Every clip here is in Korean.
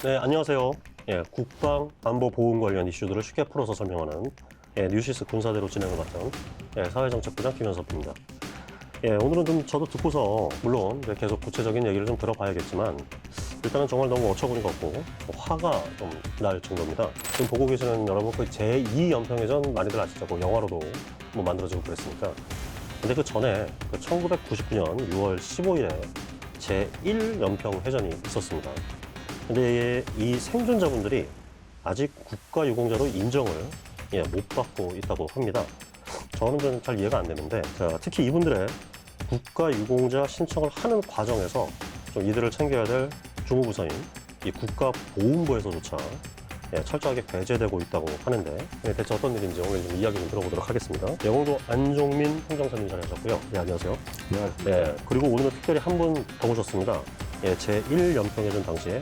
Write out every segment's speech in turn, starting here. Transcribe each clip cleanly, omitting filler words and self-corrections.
네, 안녕하세요. 예, 국방, 안보, 보훈 관련 이슈들을 쉽게 풀어서 설명하는 뉴시스 군사대로 진행을 맡은 사회정책부장 김현섭입니다. 오늘은 좀 저도 듣고서 물론 계속 구체적인 얘기를 좀 들어봐야겠지만 일단은 정말 너무 어처구니가 없고 화가 좀 날 정도입니다. 지금 보고 계시는 여러분 그 제2연평해전 많이들 아시죠? 그 영화로도 뭐 만들어지고 그랬으니까. 근데 그 전에 그 1999년 6월 15일에 제1연평해전이 있었습니다. 근데 이 생존자분들이 아직 국가유공자로 인정을 못 받고 있다고 합니다. 저는 좀 잘 이해가 안 되는데, 자, 특히 이분들의 국가유공자 신청을 하는 과정에서 좀 이들을 챙겨야 될 주무부서인 이 국가보훈부에서조차 철저하게 배제되고 있다고 하는데, 대체 어떤 일인지 오늘 좀 이야기 좀 들어보도록 하겠습니다. 영웅도 안종민 행정사님 자리하셨고요. 네, 안녕하세요. 안녕하십니까. 네, 그리고 오늘은 특별히 한 분 더 오셨습니다. 제1연평해전 당시에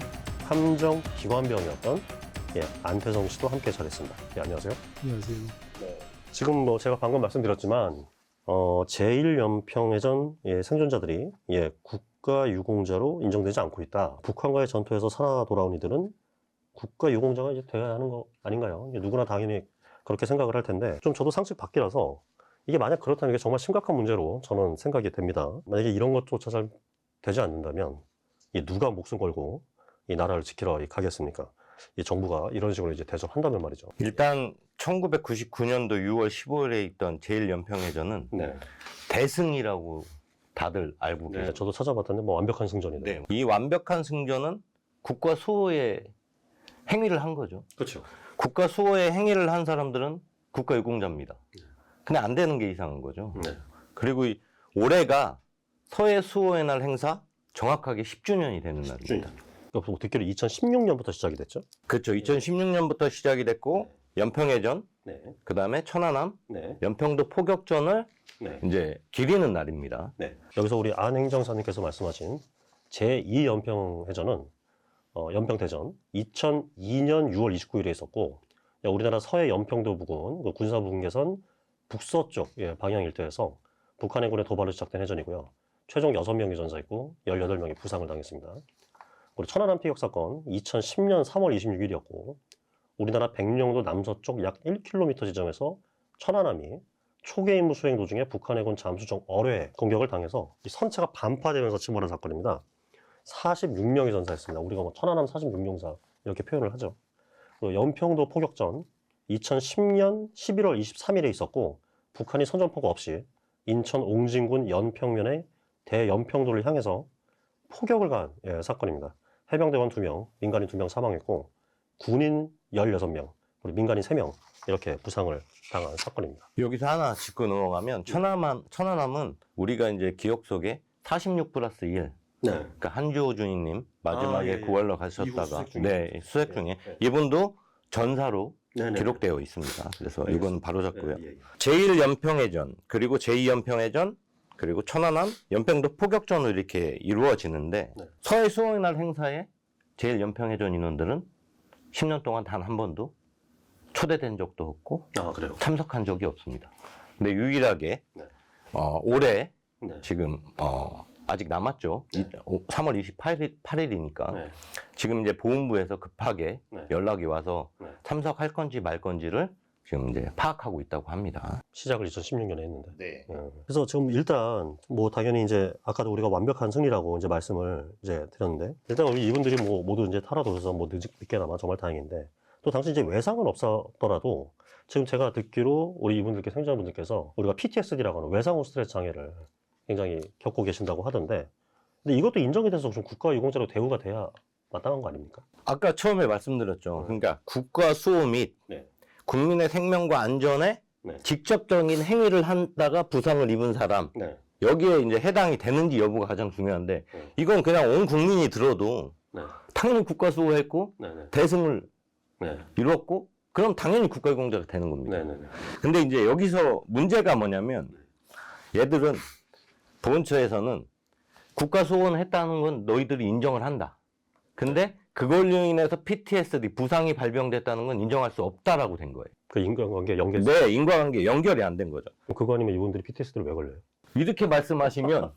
함정기관병이었던 안태성 씨도 함께 자리했습니다. 네, 안녕하세요. 안녕하세요. 지금 뭐 제가 방금 말씀드렸지만 제1연평해전 생존자들이 국가유공자로 인정되지 않고 있다. 북한과의 전투에서 살아 돌아온 이들은 국가유공자가 이제 돼야 하는 거 아닌가요? 누구나 당연히 그렇게 생각을 할 텐데 좀 저도 상식 밖이라서 이게 만약 그렇다면 이게 정말 심각한 문제로 저는 생각이 됩니다. 만약에 이런 것조차 잘 되지 않는다면 누가 목숨 걸고 이 나라를 지키러 가겠습니까? 이 정부가 이런 식으로 이제 대접한다면 말이죠. 일단 1999년도 6월 15일에 있던 제1연평해전은 네. 대승이라고 다들 알고 네, 계세요. 저도 찾아봤더니 뭐 완벽한 승전이네요. 네. 이 완벽한 승전은 국가 수호의 행위를 한 거죠. 그렇죠. 국가 수호의 행위를 한 사람들은 국가유공자입니다. 근데 안 되는 게 이상한 거죠. 네. 그리고 올해가 서해 수호의 날 행사 정확하게 10주년이 되는 날입니다. 그러니까 듣기로 2016년부터 시작이 됐죠? 그렇죠. 2016년부터 시작이 됐고 연평해전, 네. 그 다음에 천안함, 네. 연평도 포격전을 네. 이제 기리는 날입니다. 네. 여기서 우리 안 행정사님께서 말씀하신 제2연평해전은 연평대전 2002년 6월 29일에 있었고 우리나라 서해 연평도 부근 그 군사분계선 북서쪽 방향 일대에서 북한 해군의 도발로 시작된 해전이고요. 최종 6명이 전사했고 18명이 부상을 당했습니다. 그리고 천안함 피격 사건 2010년 3월 26일이었고 우리나라 백령도 남서쪽 약 1km 지점에서 천안함이 초계 임무 수행 도중에 북한 해군 잠수정 어뢰 공격을 당해서 이 선체가 반파되면서 침몰한 사건입니다. 46명이 전사했습니다. 우리가 뭐 천안함 46용사 이렇게 표현을 하죠. 그리고 연평도 포격전 2010년 11월 23일에 있었고 북한이 선전포고 없이 인천 옹진군 연평면의 대연평도를 향해서 포격을 가한 사건입니다. 해병대원 2명, 민간인 2명 사망했고 군인 16명, 그리고 민간인 3명 이렇게 부상을 당한 사건입니다. 여기서 하나 짚고 넘어가면 천안함은 우리가 이제 기억 속에 46+1 네. 그러니까 한주호 주인님 마지막에 구월로 가셨다가 수색 중에. 네, 수색 중에 네. 이분도 전사로 네네. 기록되어 있습니다. 그래서 이건 바로 잡고요. 예. 제1연평해전 그리고 제2연평해전 그리고 천안함 연평도 포격전으로 이렇게 이루어지는데 네. 서해 수호의 날 행사에 제1연평해전 인원들은 10년 동안 단 한 번도 초대된 적도 없고 아, 그래요? 참석한 적이 없습니다. 근데 유일하게 네. 올해 네. 지금 아직 남았죠. 네. 3월 28일이니까 네. 지금 이제 보훈부에서 급하게 네. 연락이 와서 네. 참석할 건지 말 건지를 지금 이제 파악하고 있다고 합니다. 시작을 2016년에 했는데. 네. 그래서 지금 일단 뭐 당연히 이제 아까도 우리가 완벽한 승리라고 이제 말씀을 이제 드렸는데 일단 우리 이분들이 뭐 모두 이제 탈화도셔서 뭐 늦게나마 정말 다행인데 또 당시 이제 외상은 없었더라도 지금 제가 듣기로 우리 이분들께 생존자분들께서 우리가 PTSD라고 하는 외상후 스트레스 장애를 굉장히 겪고 계신다고 하던데 근데 이것도 인정이 돼서 좀 국가유공자로 대우가 돼야 마땅한 거 아닙니까? 아까 처음에 말씀드렸죠. 그러니까 국가 수호 및 네. 국민의 생명과 안전에 네. 직접적인 행위를 한다가 부상을 입은 사람 네. 여기에 이제 해당이 되는지 여부가 가장 중요한데 네. 이건 그냥 온 국민이 들어도 네. 당연히 국가 수호했고 네. 네. 대승을 네. 이뤘고 그럼 당연히 국가유공자가 되는 겁니다. 네. 네. 네. 근데 이제 여기서 문제가 뭐냐면 얘들은 보훈처에서는 국가 수호는 했다는 건 너희들이 인정을 한다. 근데 그걸로 인해서 PTSD 부상이 발병됐다는 건 인정할 수 없다라고 된 거예요. 그 인간관계 연결. 네, 인과관계 연결이 안 된 거죠. 그거 아니면 이분들이 PTSD를 왜 걸려요? 이렇게 말씀하시면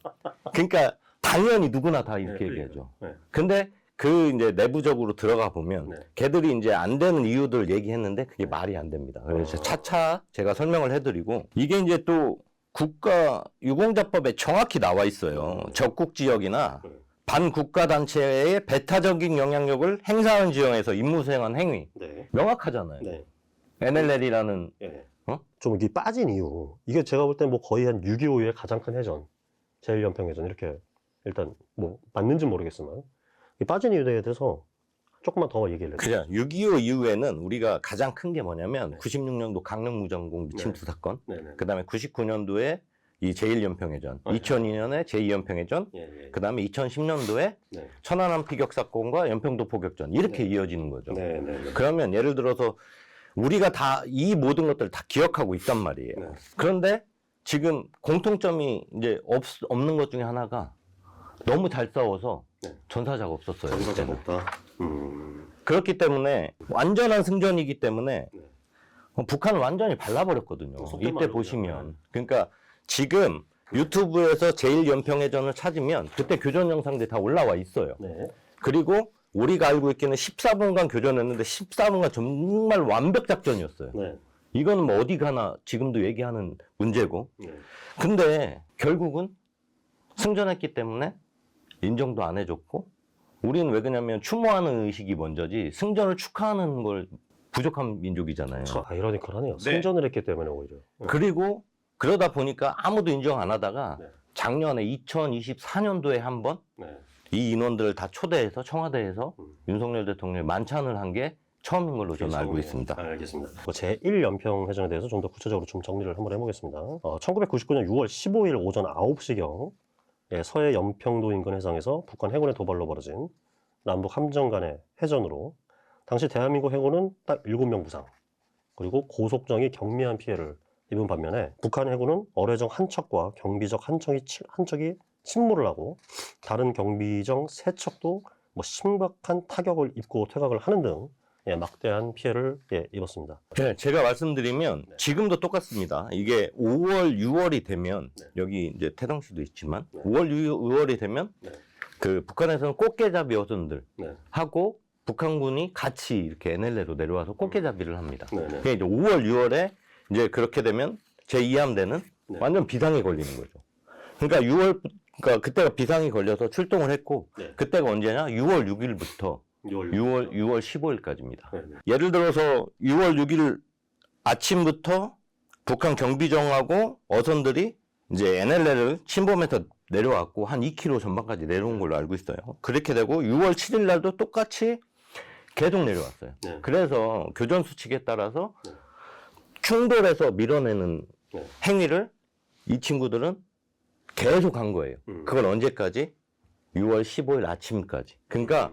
그러니까 당연히 누구나 다 이렇게 네, 얘기하죠. 네. 근데 그 이제 내부적으로 들어가 보면 네. 걔들이 이제 안 되는 이유들 얘기했는데 그게 말이 안 됩니다. 그래서 차차 제가 설명을 해드리고 이게 이제 또 국가 유공자법에 정확히 나와 있어요. 적국 지역이나 반국가 단체의 배타적인 영향력을 행사하는 지형에서 임무 수행한 행위 네. 명확하잖아요. 네. NLL이라는 예. 어? 좀 이게 빠진 이유. 이게 제가 볼 때 뭐 거의 한 6.25 이후에 가장 큰 해전, 제1연평해전 이렇게 일단 뭐 맞는지 모르겠지만 이 빠진 이유에 대해서 조금만 더 얘기를 해주세요. 그냥 6.25 이후에는 우리가 가장 큰 게 뭐냐면 네. 96년도 강릉무전공 침투 사건, 네네. 그 다음에 99년도에 이 제1연평해전, 네. 2002년에 제2연평해전, 예, 예. 그 다음에 2010년도에 네. 천안함 피격 사건과 연평도 포격전 이렇게 네. 이어지는 거죠. 네네. 그러면 예를 들어서 우리가 다 이 모든 것들을 다 기억하고 있단 말이에요. 네. 그런데 지금 공통점이 이제 없는 것 중에 하나가 너무 잘 싸워서 네. 전사자가 없었어요. 전사자가 그때는. 없다. 그렇기 때문에 완전한 승전이기 때문에 네. 북한은 완전히 발라버렸거든요. 속된 이때 말로요. 보시면. 그러니까 지금 유튜브에서 제1연평해전을 찾으면 그때 교전 영상들이 다 올라와 있어요. 네. 그리고 우리가 알고 있기는 14분간 교전했는데 14분간 정말 완벽 작전이었어요. 네. 이거는 뭐 어디 가나 지금도 얘기하는 문제고. 네. 근데 결국은 승전했기 때문에 인정도 안 해줬고 우리는 왜 그러냐면 추모하는 의식이 먼저지 승전을 축하하는 걸 부족한 민족이잖아요. 참 아이러니컬하네요. 네. 승전을 했기 때문에 오히려. 그리고 그러다 보니까 아무도 인정 안 하다가 네. 작년에 2024년도에 한번 네. 이 인원들을 다 초대해서 청와대에서 음. 윤석열 대통령이 만찬을 한 게 처음인 걸로 저는 알고 처음이에요. 있습니다. 알겠습니다. 제1연평해전에 대해서 좀 더 구체적으로 좀 정리를 한번 해보겠습니다. 1999년 6월 15일 오전 9시경 서해 연평도 인근 해상에서 북한 해군의 도발로 벌어진 남북 함정 간의 해전으로 당시 대한민국 해군은 딱 7명 부상 그리고 고속정이 경미한 피해를 입은 반면에 북한 해군은 어뢰정 한 척과 경비적 한 척이 침몰을 하고 다른 경비정 3척도 뭐 심각한 타격을 입고 퇴각을 하는 등 막대한 피해를 입었습니다. 네, 제가 말씀드리면 네. 지금도 똑같습니다. 이게 5월, 6월이 되면 네. 여기 이제 태동시도 있지만 네. 5월, 6월이 되면 네. 그 북한에서는 꽃게잡이 어선들 네. 하고 북한군이 같이 이렇게 NLL로 내려와서 꽃게잡이를 합니다. 네. 네. 그게 이제 5월, 6월에 이제 그렇게 되면 제2함대는 네. 완전 비상이 걸리는 거죠. 그러니까 6월, 그러니까 그때가 비상이 걸려서 출동을 했고 네. 그때가 언제냐? 6월 6일부터 6월 15일까지입니다. 네. 네. 예를 들어서 6월 6일 아침부터 북한 경비정하고 어선들이 이제 NLL을 침범해서 내려왔고 한 2km 전방까지 내려온 걸로 알고 있어요. 그렇게 되고 6월 7일 날도 똑같이 계속 내려왔어요. 네. 그래서 교전 수칙에 따라서 네. 충돌해서 밀어내는 네. 행위를 이 친구들은 계속 한 거예요. 그걸 언제까지? 6월 15일 아침까지. 그러니까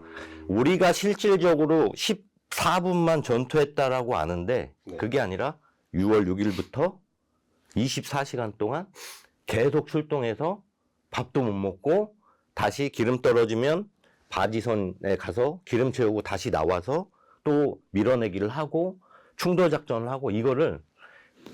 우리가 실질적으로 14분만 전투했다라고 아는데 네. 그게 아니라 6월 6일부터 24시간 동안 계속 출동해서 밥도 못 먹고 다시 기름 떨어지면 바지선에 가서 기름 채우고 다시 나와서 또 밀어내기를 하고 충돌 작전을 하고 이거를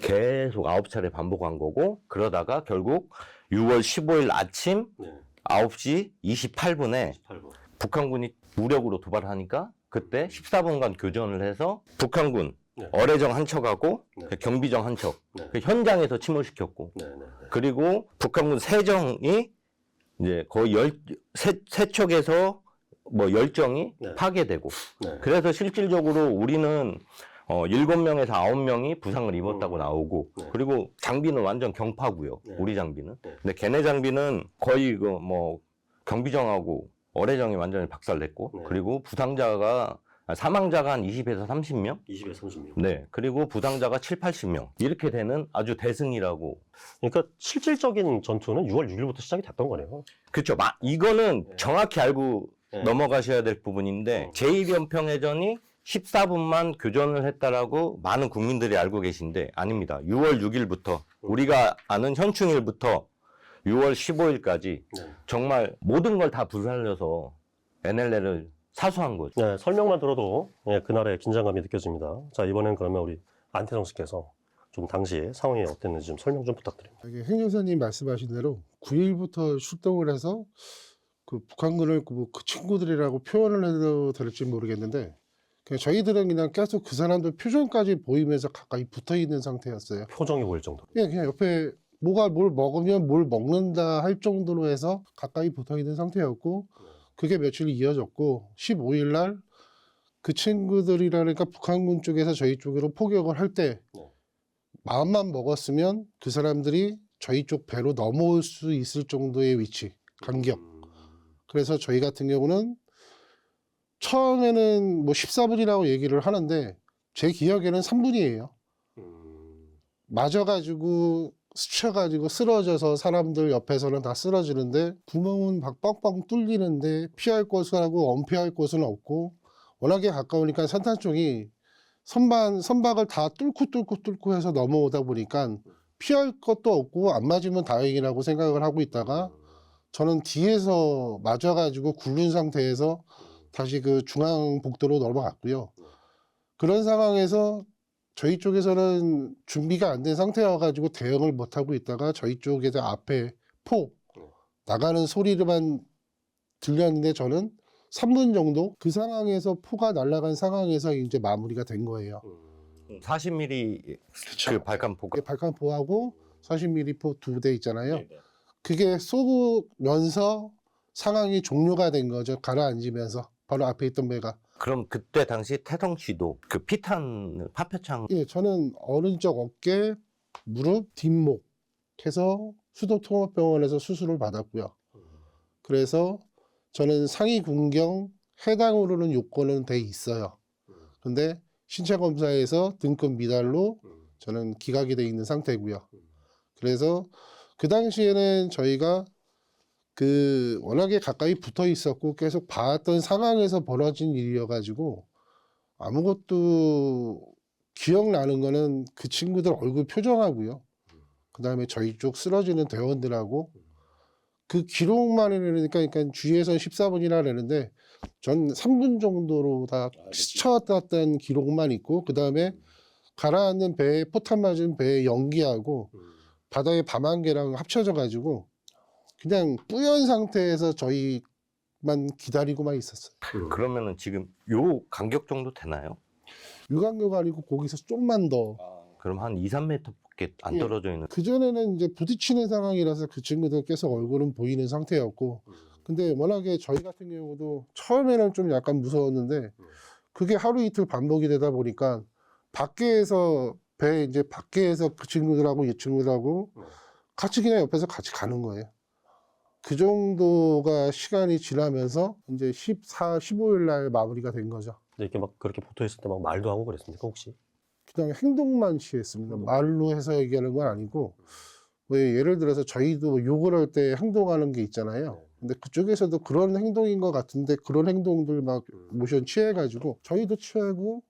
계속 9차례 반복한 거고 그러다가 결국 6월 15일 아침 네. 9시 28분에 18분. 북한군이 무력으로 도발하니까 그때 14분간 교전을 해서 북한군 네. 어뢰정 한 척하고 네. 경비정 한 척 네. 그 현장에서 침몰시켰고 네. 네. 그리고 북한군 세정이 이제 거의 세 척에서 뭐 10정이 네. 파괴되고 네. 그래서 실질적으로 우리는 7명에서 9명이 부상을 입었다고 음. 나오고 네. 그리고 장비는 완전 경파고요. 네. 우리 장비는. 네. 근데 걔네 장비는 거의 그 뭐 경비정하고 어뢰정이 완전히 박살냈고 네. 그리고 사망자가 한 20에서 30명? 20에서 30명. 네. 그리고 부상자가 7, 80명. 이렇게 되는 아주 대승이라고. 그러니까 실질적인 전투는 6월 6일부터 시작이 됐던 거네요. 그렇죠. 이거는 네. 정확히 알고 네. 넘어가셔야 될 부분인데 제1연평해전이 14분만 교전을 했다라고 많은 국민들이 알고 계신데 아닙니다. 6월 6일부터 우리가 아는 현충일부터 6월 15일까지 네. 정말 모든 걸 다 불살려서 NLL을 사수한 거죠. 네, 설명만 들어도 그날의 긴장감이 느껴집니다. 자, 이번엔 그러면 우리 안태성 씨께서 좀 당시 상황이 어땠는지 좀 설명 좀 부탁드립니다. 행정사님 말씀하신 대로 9일부터 출동을 해서 그 북한군을 그 친구들이라고 표현을 해도 될지 모르겠는데 그냥 저희들은 그냥 계속 그 사람들 표정까지 보이면서 가까이 붙어 있는 상태였어요. 표정이 보일 정도로. 그냥 옆에 뭐가 뭘 먹으면 뭘 먹는다 할 정도로 해서 가까이 붙어 있는 상태였고 그게 며칠 이어졌고 15일 날 그 친구들이라니까 북한군 쪽에서 저희 쪽으로 포격을 할 때 마음만 먹었으면 그 사람들이 저희 쪽 배로 넘어올 수 있을 정도의 위치, 간격. 그래서 저희 같은 경우는 처음에는 뭐 14분이라고 얘기를 하는데 제 기억에는 3분이에요. 맞아가지고 스쳐가지고 쓰러져서 사람들 옆에서는 다 쓰러지는데 구멍은 막 뻥뻥 뚫리는데 피할 곳을 하고 엄피할 곳은 없고 워낙에 가까우니까 산탄총이 선박을 다 뚫고 해서 넘어오다 보니까 피할 것도 없고 안 맞으면 다행이라고 생각을 하고 있다가 저는 뒤에서 맞아가지고 굴른 상태에서 다시 그 중앙복도로 넘어갔고요. 그런 상황에서 저희 쪽에서는 준비가 안 된 상태여가지고 대응을 못하고 있다가 저희 쪽에서 앞에 포 나가는 소리만 들렸는데 저는 3분 정도 그 상황에서 포가 날아간 상황에서 이제 마무리가 된 거예요. 40mm 그 발칸포가 발칸포하고 40mm 포 2대 있잖아요. 그게 쏘면서 상황이 종료가 된 거죠. 가라앉으면서 바로 앞에 있던 배가. 그럼 그때 당시 태성 씨도 그 피탄 파편창 예, 저는 오른쪽 어깨, 무릎, 뒷목 해서 수도통합병원에서 수술을 받았고요. 그래서 저는 상위 군경 해당으로는 요건은 돼 있어요. 근데 신체 검사에서 등급 미달로 저는 기각이 돼 있는 상태고요. 그래서 그 당시에는 저희가 그 워낙에 가까이 붙어 있었고 계속 봤던 상황에서 벌어진 일이어가지고 아무것도 기억나는 거는 그 친구들 얼굴 표정하고요. 그 다음에 저희 쪽 쓰러지는 대원들하고 그 기록만 해내니까 그러니까 주위에서는 14분이나 내는데 전 3분 정도로 다 스쳐왔던 기록만 있고 그 다음에 가라앉는 배에 포탄 맞은 배에 연기하고 바다의 밤안개랑 합쳐져 가지고 그냥 뿌연 상태에서 저희만 기다리고만 있었어요. 그러면은 지금 요 간격 정도 되나요? 유광교가 아니고 거기서 좀만 더. 그럼 한 2, 3m밖에 안 예. 떨어져 있는 그전에는 이제 부딪히는 상황이라서 그 친구들 계속 얼굴은 보이는 상태였고 근데 워낙에 저희 같은 경우도 처음에는 좀 약간 무서웠는데 그게 하루 이틀 반복이 되다 보니까 밖에서 배 이제 밖에서 그 친구들하고 이 친구들하고 같이 그냥 옆에서 같이 가는 거예요. 그 정도가 시간이 지나면서 이제 15일 날 마무리가 된 거죠. 근데 이렇게 막 그렇게 붙어 있을 때 막 말도 하고 그랬습니까 혹시? 그냥 행동만 취했습니다. 말로 해서 얘기하는 건 아니고 왜 예를 들어서 저희도 욕을 할 때 행동하는 게 있잖아요. 근데 그쪽에서도 그런 행동인 것 같은데 그런 행동들 막 모션 취해가지고 저희도 취하고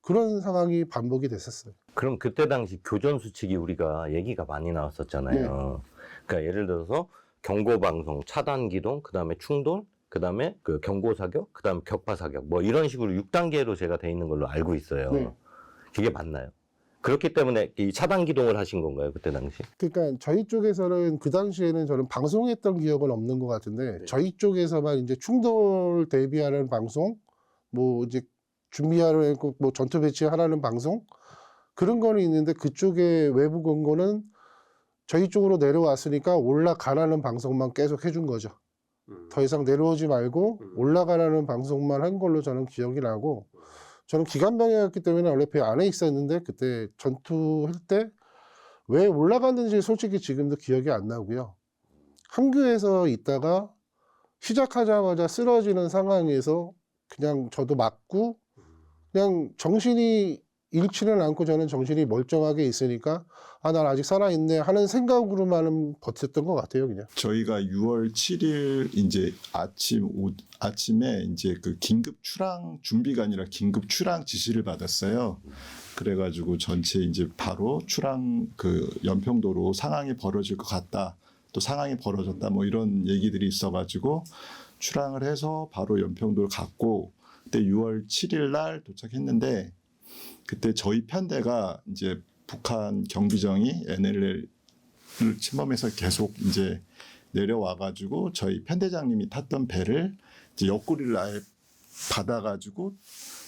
그런 상황이 반복이 됐었어요. 그럼 그때 당시 교전 수칙이 우리가 얘기가 많이 나왔었잖아요. 그러니까 예를 들어서 경고 방송, 차단 기동, 그다음에 충돌, 그다음에 그 경고 사격, 그다음에 격파 사격 뭐 이런 식으로 6단계로 제가 돼 있는 걸로 알고 있어요. 네. 그게 맞나요? 그렇기 때문에 이 차단 기동을 하신 건가요, 그때 당시? 그러니까 저희 쪽에서는 그 당시에는 저는 방송했던 기억은 없는 것 같은데 저희 쪽에서만 이제 충돌 대비하는 방송, 뭐 이제 준비하는 뭐 전투 배치하라는 방송 그런 거는 있는데 그쪽에 외부 권고는 저희 쪽으로 내려왔으니까 올라가라는 방송만 계속 해준 거죠. 더 이상 내려오지 말고 올라가라는 방송만 한 걸로 저는 기억이 나고 저는 기관병이었기 때문에 원래 배 안에 있었는데 그때 전투할 때 왜 올라갔는지 솔직히 지금도 기억이 안 나고요. 함교에서 있다가 시작하자마자 쓰러지는 상황에서 그냥 저도 맞고 그냥 정신이 잃지는 않고 저는 정신이 멀쩡하게 있으니까 아, 난 아직 살아있네 하는 생각으로만은 버텼던 것 같아요, 그냥. 저희가 6월 7일 이제 아침에 이제 그 긴급 출항 준비가 아니라 긴급 출항 지시를 받았어요. 그래가지고 전체 이제 바로 출항 그 연평도로 상황이 벌어질 것 같다. 또 상황이 벌어졌다. 뭐 이런 얘기들이 있어가지고 출항을 해서 바로 연평도를 갔고 그때 6월 7일 날 도착했는데 그때 저희 편대가 이제 북한 경비정이 NLL을 침범해서 계속 이제 내려와가지고 저희 편대장님이 탔던 배를 이제 옆구리를 아예 받아가지고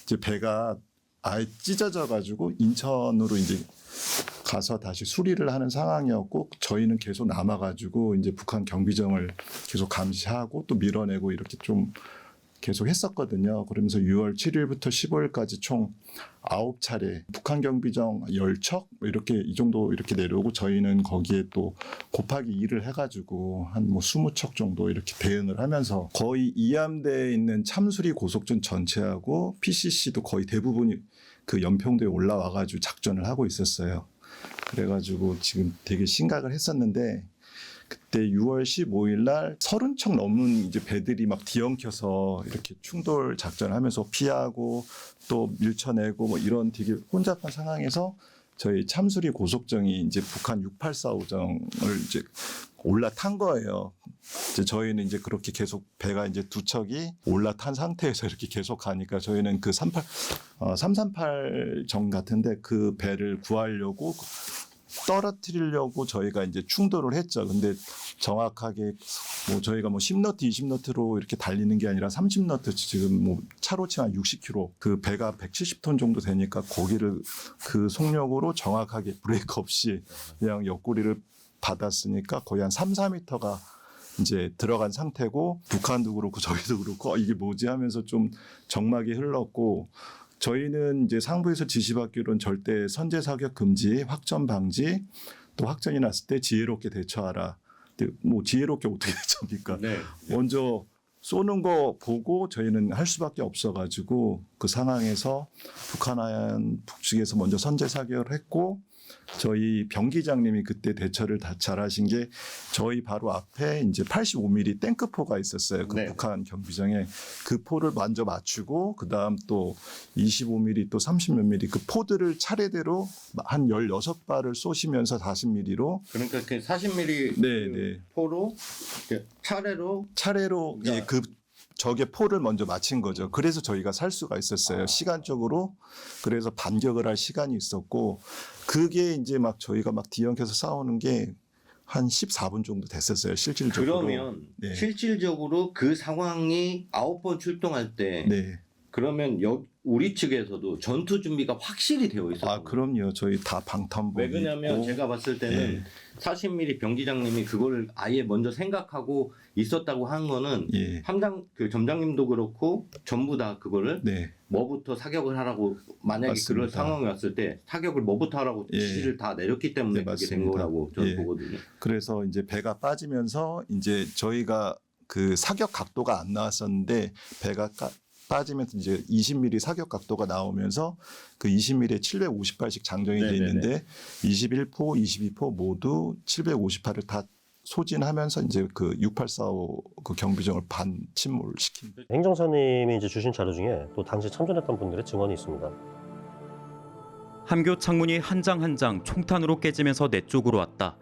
이제 배가 아예 찢어져가지고 인천으로 이제 가서 다시 수리를 하는 상황이었고 저희는 계속 남아가지고 이제 북한 경비정을 계속 감시하고 또 밀어내고 이렇게 좀 계속 했었거든요. 그러면서 6월 7일부터 15일까지 총 9차례 북한 경비정 10척 이렇게 이 정도 이렇게 내려오고 저희는 거기에 또 곱하기 2를 해가지고 한 뭐 20척 정도 이렇게 대응을 하면서 거의 이함대에 있는 참수리 고속전 전체하고 PCC도 거의 대부분이 그 연평도에 올라와가지고 작전을 하고 있었어요. 그래가지고 지금 되게 심각을 했었는데 그때 6월 15일 날 30척 넘는 이제 배들이 막 뒤엉켜서 이렇게 충돌 작전하면서 피하고 또 밀쳐내고 뭐 이런 되게 혼잡한 상황에서 저희 참수리 고속정이 이제 북한 684호정을 이제 올라탄 거예요. 이제 저희는 이제 그렇게 계속 배가 이제 두 척이 올라탄 상태에서 이렇게 계속 가니까 저희는 그 338정 같은데 그 배를 구하려고 떨어뜨리려고 저희가 이제 충돌을 했죠. 근데 정확하게 뭐 저희가 뭐 10너트, 20너트로 이렇게 달리는 게 아니라 30너트 지금 뭐 차로 치면 60km 그 배가 170톤 정도 되니까 거기를 그 속력으로 정확하게 브레이크 없이 그냥 옆구리를 받았으니까 거의 한 3, 4m가 이제 들어간 상태고 북한도 그렇고 저희도 그렇고 이게 뭐지 하면서 좀 정막이 흘렀고 저희는 이제 상부에서 지시받기로는 절대 선제 사격 금지, 확전 방지, 또 확전이 났을 때 지혜롭게 대처하라. 근데 뭐 지혜롭게 어떻게 대처합니까? 네. 먼저 쏘는 거 보고 저희는 할 수밖에 없어가지고 그 상황에서 북한 북측에서 먼저 선제 사격을 했고 저희 병기장님이 그때 대처를 다 잘하신 게 저희 바로 앞에 이제 85mm 탱크포가 있었어요. 그 네. 북한 경비정에 그 포를 먼저 맞추고 그 다음 또 25mm 또 30몇 mm 그 포들을 차례대로 한 16발을 쏘시면서 40mm로 그러니까 그 40mm 네, 네. 포로 이렇게 차례로 예, 그 적의 포를 먼저 맞힌 거죠. 그래서 저희가 살 수가 있었어요. 시간적으로. 그래서 반격을 할 시간이 있었고 그게 이제 막 저희가 막 뒤엉켜서 싸우는 게 한 14분 정도 됐었어요. 실질적으로. 그러면 네. 실질적으로 그 상황이 9번 출동할 때 네. 그러면 우리 측에서도 전투 준비가 확실히 되어 있었어요. 아, 그럼요. 저희 다 방탄복 왜 그러냐면 입고. 제가 봤을 때는 예. 40mm 병기장님이 그걸 아예 먼저 생각하고 있었다고 하는 거는 예. 그 점장님도 그렇고 전부 다 그거를 네. 뭐부터 사격을 하라고 만약에 그런 맞습니다. 상황이 왔을 때 사격을 뭐부터 하라고 예. 지시를 다 내렸기 때문에 네, 그렇게 된 맞습니다. 거라고 저는 예. 보거든요. 그래서 이제 배가 빠지면서 이제 저희가 그 사격 각도가 안 나왔었는데 배가 빠지면서 이제 20mm 사격 각도가 나오면서 그 20mm에 750발씩 장정이 돼 네네네. 있는데 21포, 22포 모두 750발을 다 소진하면서 이제 그 6845 그 경비정을 반침몰시킨. 행정사님이 이제 주신 자료 중에 또 당시 참전했던 분들의 증언이 있습니다. 함교 창문이 한 장 한 장 총탄으로 깨지면서 내 쪽으로 왔다.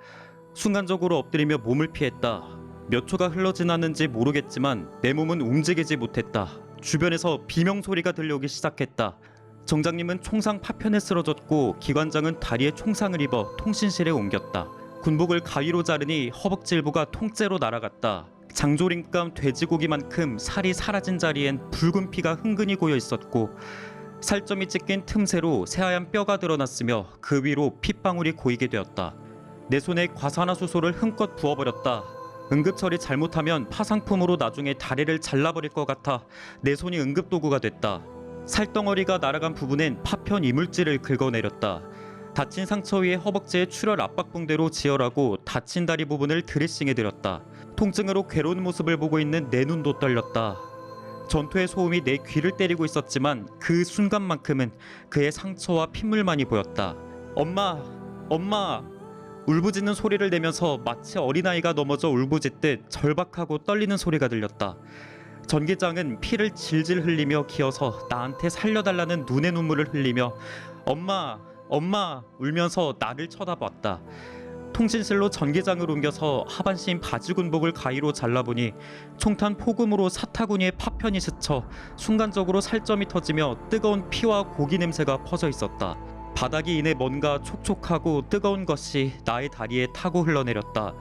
순간적으로 엎드리며 몸을 피했다. 몇 초가 흘러 지났는지 모르겠지만 내 몸은 움직이지 못했다. 주변에서 비명 소리가 들려오기 시작했다. 정장님은 총상 파편에 쓰러졌고 기관장은 다리에 총상을 입어 통신실에 옮겼다. 군복을 가위로 자르니 허벅지 일부가 통째로 날아갔다. 장조림감 돼지고기만큼 살이 사라진 자리엔 붉은 피가 흥건히 고여 있었고 살점이 찢긴 틈새로 새하얀 뼈가 드러났으며 그 위로 핏방울이 고이게 되었다. 내 손에 과산화수소를 흥껏 부어버렸다. 응급처리 잘못하면 파상품으로 나중에 다리를 잘라버릴 것 같아 내 손이 응급도구가 됐다. 살덩어리가 날아간 부분엔 파편 이물질을 긁어내렸다. 다친 상처 위에 허벅지에 출혈 압박붕대로 지혈하고 다친 다리 부분을 드레싱해드렸다. 통증으로 괴로운 모습을 보고 있는 내 눈도 떨렸다. 전투의 소음이 내 귀를 때리고 있었지만 그 순간만큼은 그의 상처와 핏물만이 보였다. 엄마! 엄마! 울부짖는 소리를 내면서 마치 어린아이가 넘어져 울부짖듯 절박하고 떨리는 소리가 들렸다. 전기장은 피를 질질 흘리며 기어서 나한테 살려달라는 눈의 눈물을 흘리며 엄마! 엄마! 울면서 나를 쳐다봤다. 통신실로 전기장을 옮겨서 하반신 바지군복을 가위로 잘라보니 총탄 포금으로 사타구니에 파편이 스쳐 순간적으로 살점이 터지며 뜨거운 피와 고기 냄새가 퍼져 있었다. 바닥이 이내 뭔가 촉촉하고 뜨거운 것이 나의 다리에 타고 흘러내렸다.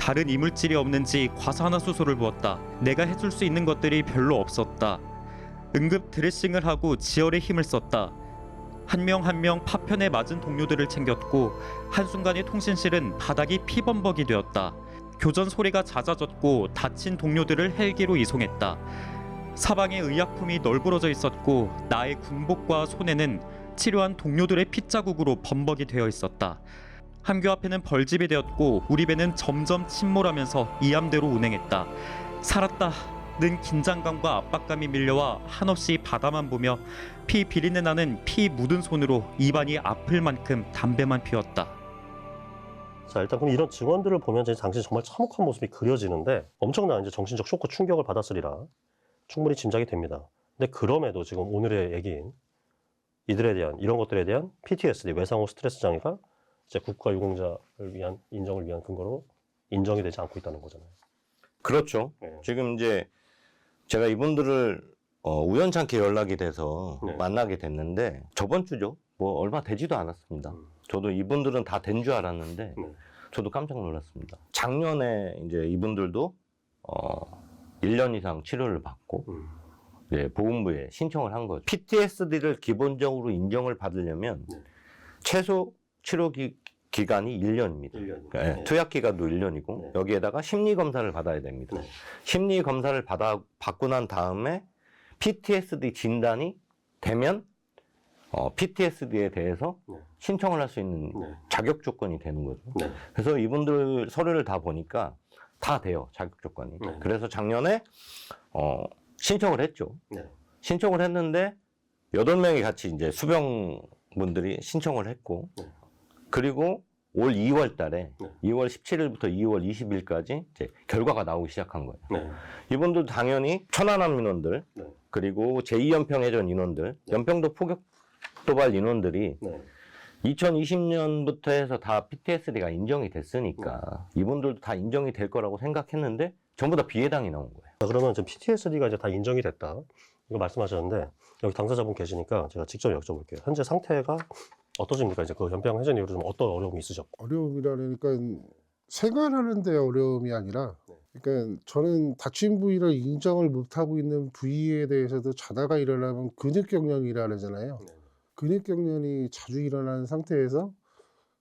다른 이물질이 없는지 과산화수소를 부었다. 내가 해줄 수 있는 것들이 별로 없었다. 응급 드레싱을 하고 지혈에 힘을 썼다. 한 명 한 명 파편에 맞은 동료들을 챙겼고 한순간에 통신실은 바닥이 피범벅이 되었다. 교전 소리가 잦아졌고 다친 동료들을 헬기로 이송했다. 사방에 의약품이 널브러져 있었고 나의 군복과 손에는 치료한 동료들의 핏자국으로 범벅이 되어 있었다. 함교 앞에는 벌집이 되었고 우리 배는 점점 침몰하면서 이함대로 운행했다. 살았다. 는 긴장감과 압박감이 밀려와 한없이 바다만 보며 피 비린내 나는 피 묻은 손으로 입안이 아플 만큼 담배만 피웠다. 자, 일단 그럼 이런 증언들을 보면 이제 당시 정말 참혹한 모습이 그려지는데 엄청난 이제 정신적 쇼크 충격을 받았으리라 충분히 짐작이 됩니다. 근데 그럼에도 지금 오늘의 얘기인 이들에 대한 이런 것들에 대한 PTSD 외상후 스트레스 장애가 이제 국가 유공자를 위한 인정을 위한 근거로 인정이 되지 않고 있다는 거잖아요. 그렇죠. 네. 지금 이제 제가 이분들을 우연찮게 연락이 돼서 네. 만나게 됐는데 저번 주죠. 뭐 얼마 되지도 않았습니다. 저도 이분들은 다 된 줄 알았는데 네. 저도 깜짝 놀랐습니다. 작년에 이제 이분들도 1년 이상 치료를 받고 이제 보훈부에 신청을 한 거죠. PTSD를 기본적으로 인정을 받으려면 네. 최소 치료 기간이 1년입니다. 1년. 네. 투약 기간도 1년이고 네. 여기에다가 심리 검사를 받아야 됩니다. 네. 심리 검사를 받고 난 다음에 PTSD 진단이 되면 PTSD에 대해서 네. 신청을 할 수 있는 네. 자격 조건이 되는 거죠. 네. 그래서 이분들 서류를 다 보니까 다 돼요, 자격 조건이. 네. 그래서 작년에 신청을 했죠. 네. 신청을 했는데 8명이 같이 이제 수병분들이 신청을 했고 네. 그리고 올 2월 달에 네. 2월 17일부터 2월 20일까지 이제 결과가 나오기 시작한 거예요. 네. 이분들 당연히 천안함 민원들 네. 그리고 제2연평해전 인원들, 연평도 포격 도발 인원들이 네. 2020년부터 해서 다 PTSD가 인정이 됐으니까 이분들도 다 인정이 될 거라고 생각했는데 전부 다 비해당이 나온 거예요. 자, 그러면 지금 PTSD가 이제 다 인정이 됐다. 이거 말씀하셨는데 여기 당사자분 계시니까 제가 직접 여쭤볼게요. 현재 상태가 어떠십니까? 이제 그 연평 해전 이후로 좀 어떤 어려움이 있으셨고? 어려움이라니까 생활하는 데 어려움이 아니라 그러니까 저는 다친 부위를 인정을 못하고 있는 부위에 대해서도 자다가 일어나면 근육경련이라 하잖아요. 근육경련이 자주 일어나는 상태에서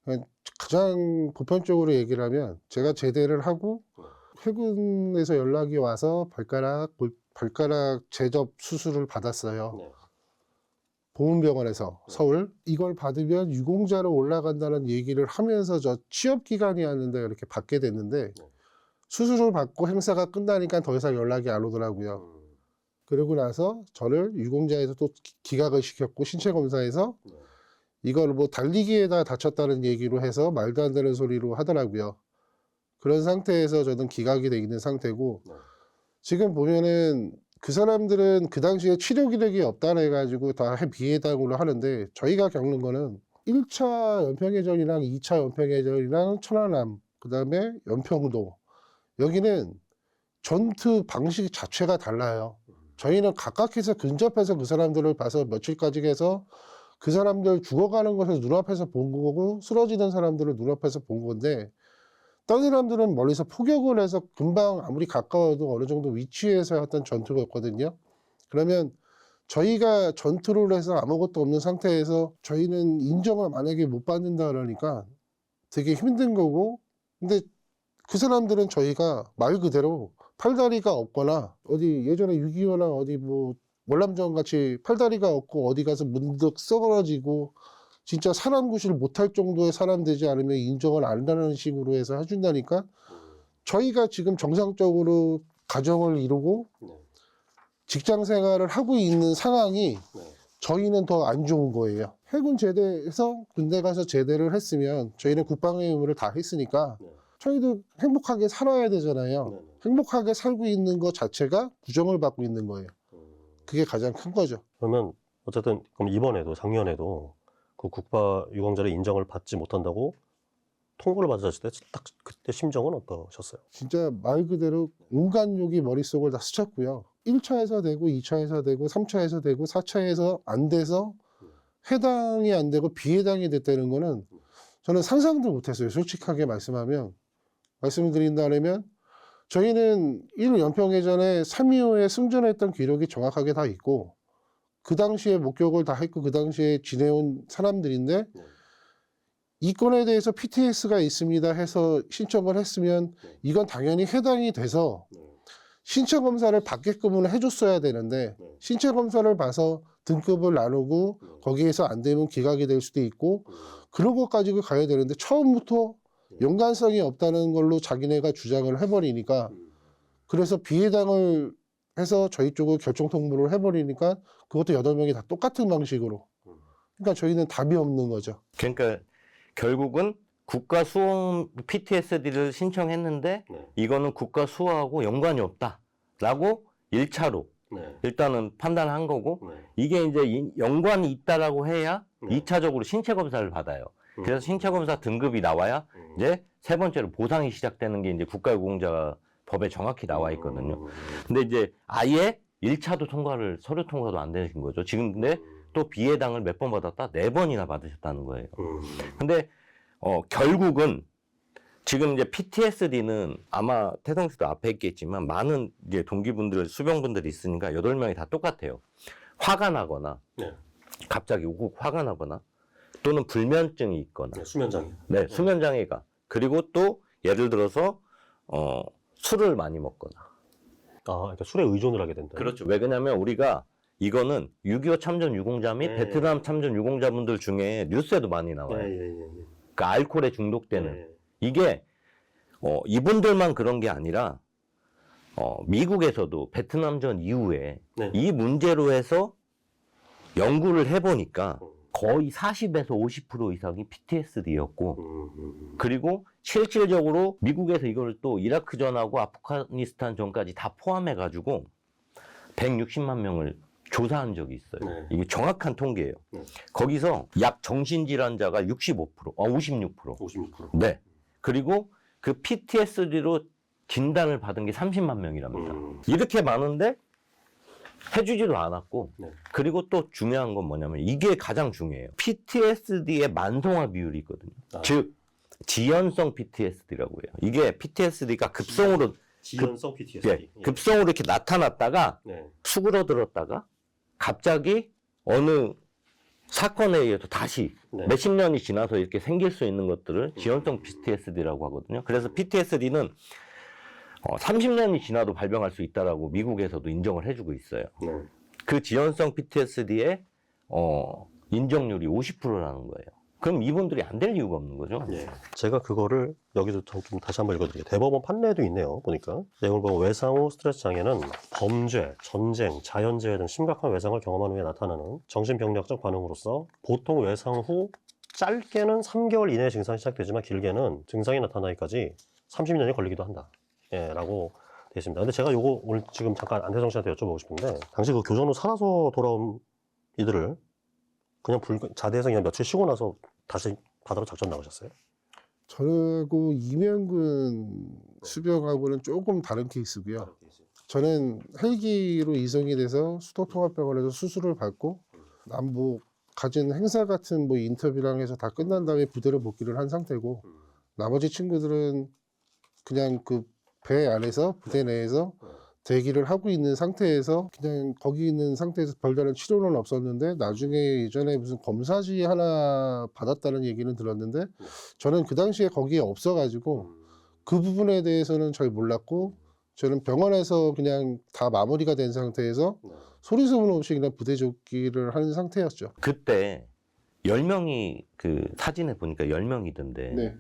그냥 가장 보편적으로 얘기를 하면 제가 제대를 하고 해군에서 연락이 와서 발가락 제접 수술을 받았어요. 네. 보훈병원에서 서울 이걸 받으면 유공자로 올라간다는 얘기를 하면서 저 취업 기간이었는데 이렇게 받게 됐는데 수술을 받고 행사가 끝나니까 더 이상 연락이 안 오더라고요. 그러고 나서 저를 유공자에서 또 기각을 시켰고 신체 검사에서 이걸 뭐 달리기에다 다쳤다는 얘기로 해서 말도 안 되는 소리로 하더라고요. 그런 상태에서 저는 기각이 돼 있는 상태고 지금 보면은 그 사람들은 그 당시에 치료 기록이 없다 해가지고 다 비해당으로 하는데 저희가 겪는 거는 1차 연평해전이랑 2차 연평해전이랑 천안함 그 다음에 연평도 여기는 전투 방식 자체가 달라요. 저희는 가깝게서 근접해서 그 사람들을 봐서 며칠까지 해서 그 사람들 죽어가는 것을 눈앞에서 본 거고 쓰러지는 사람들을 눈앞에서 본 건데 다른 사람들은 멀리서 포격을 해서 금방 아무리 가까워도 어느 정도 위치에서 했던 전투였거든요. 그러면 저희가 전투를 해서 아무것도 없는 상태에서 저희는 인정을 만약에 못 받는다 그러니까 되게 힘든 거고 근데 그 사람들은 저희가 말 그대로 팔다리가 없거나 어디 예전에 6.25나 어디 뭐 월남전 같이 팔다리가 없고 어디 가서 문득 썩어지고 진짜 사람 구실 못할 정도의 사람 되지 않으면 인정을 안 하는 식으로 해서 해준다니까 저희가 지금 정상적으로 가정을 이루고 직장 생활을 하고 있는 상황이 저희는 더 안 좋은 거예요. 해군 제대해서 군대 가서 제대를 했으면 저희는 국방의 의무를 다 했으니까 저희도 행복하게 살아야 되잖아요. 행복하게 살고 있는 것 자체가 부정을 받고 있는 거예요. 그게 가장 큰 거죠. 그러면 어쨌든 그럼 이번에도 작년에도 그 국가 유공자를 인정을 받지 못한다고 통보를 받으셨을 때 딱 그때 심정은 어떠셨어요? 진짜 말 그대로 온갖 욕이 머릿속을 다 스쳤고요. 1차에서 되고 2차에서 되고 3차에서 되고 4차에서 안 돼서 해당이 안 되고 비해당이 됐다는 거는 저는 상상도 못했어요. 솔직하게 말씀하면 말씀을 드린다면 저희는 1 연평해전에 3.25에 승전했던 기록이 정확하게 다 있고 그 당시에 목격을 다 했고 그 당시에 지내온 사람들인데 이 건에 대해서 PTS가 있습니다 해서 신청을 했으면 이건 당연히 해당이 돼서 신체 검사를 받게끔은 해줬어야 되는데 신체 검사를 봐서 등급을 나누고 거기에서 안 되면 기각이 될 수도 있고 그런 것까지 가야 되는데 처음부터 연관성이 없다는 걸로 자기네가 주장을 해버리니까 그래서 비해당을 해서 저희 쪽을 결정 통보를 해버리니까 그것도 8명이 다 똑같은 방식으로 그러니까 저희는 답이 없는 거죠. 그러니까 결국은 국가 수호 PTSD를 신청했는데 이거는 국가 수호하고 연관이 없다라고 1차로 일단은 판단한 거고 이게 이제 연관이 있다라고 해야 2차적으로 신체 검사를 받아요. 그래서 신체 검사 등급이 나와야 이제 세 번째로 보상이 시작되는 게 이제 국가유공자 법에 정확히 나와 있거든요. 근데 이제 아예 1차도 통과를 서류 통과도 안 되신 거죠. 지금 근데 또 비해당을 몇 번 받았다? 4번이나 받으셨다는 거예요. 근데 결국은 지금 이제 PTSD는 아마 태성 씨도 앞에 있겠지만 많은 이제 동기분들, 수병분들이 있으니까 8명이 다 똑같아요. 화가 나거나 갑자기 우국 화가 나거나 또는 불면증이 있거나 수면장애. 네, 수면장애가 그리고 또 예를 들어서 술을 많이 먹거나 그러니까 술에 의존을 하게 된다. 그렇죠. 왜 그러냐면 우리가 이거는 6.25 참전 유공자 및 베트남 참전 유공자분들 중에 뉴스에도 많이 나와요. 그 알코올에 중독되는 이게 이분들만 그런 게 아니라 미국에서도 베트남전 이후에 이 문제로 해서 연구를 해보니까 거의 40에서 50% 이상이 PTSD였고 그리고 실질적으로 미국에서 이걸 또 이라크전하고 아프가니스탄 전까지 다 포함해가지고 160만 명을 조사한 적이 있어요. 이게 정확한 통계예요. 거기서 약 정신질환자가 56%. 56%. 네. 그리고 그 PTSD로 진단을 받은 게 30만 명이랍니다. 이렇게 많은데 해주지도 않았고 그리고 또 중요한 건 뭐냐면 이게 가장 중요해요. PTSD의 만성화 비율이 있거든요. 즉 지연성 PTSD라고 해요. 이게 PTSD가 급성으로 지연성 PTSD. 급성으로 이렇게 나타났다가 수그러들었다가 갑자기 어느 사건에 의해서 다시 몇십 년이 지나서 이렇게 생길 수 있는 것들을 지연성 PTSD라고 하거든요. 그래서 PTSD는 30년이 지나도 발병할 수 있다라고 미국에서도 인정을 해주고 있어요. 그 지연성 PTSD의 인정률이 50%라는 거예요. 그럼 이분들이 안 될 이유가 없는 거죠. 제가 그거를 여기서 좀 다시 한번 읽어드릴게요. 대법원 판례도 있네요. 보니까 내용을 보면 외상 후 스트레스 장애는 범죄, 전쟁, 자연재해 등 심각한 외상을 경험한 후에 나타나는 정신병력적 반응으로서 보통 외상 후 짧게는 3개월 이내에 증상이 시작되지만 길게는 증상이 나타나기까지 30년이 걸리기도 한다. 라고 되어 있습니다. 근데 제가 요거 오늘 지금 잠깐 안태성 씨한테 여쭤보고 싶은데 당시 그 교전 후 살아서 돌아온 이들을 그냥 자대에서 그냥 며칠 쉬고 나서 다시 바다로 작전 나가셨어요? 저하고 이명근 수병하고는 조금 다른 케이스고요. 저는 헬기로 이송이 돼서 수도통합병원에서 수술을 받고 남부 가진 행사 같은 뭐 인터뷰랑 해서 다 끝난 다음에 부대로 복귀를 한 상태고 나머지 친구들은 그냥 그 배 안에서 부대 내에서 대기를 하고 있는 상태에서 그냥 거기 있는 상태에서 별다른 치료는 없었는데 나중에 예전에 무슨 검사지 하나 받았다는 얘기는 들었는데 저는 그 당시에 거기에 없어가지고 그 부분에 대해서는 잘 몰랐고 저는 병원에서 그냥 다 마무리가 된 상태에서 소리 소문 없이 그냥 부대 조끼를 하는 상태였죠. 그때 10명이 그 사진에 보니까 10명이던데 네.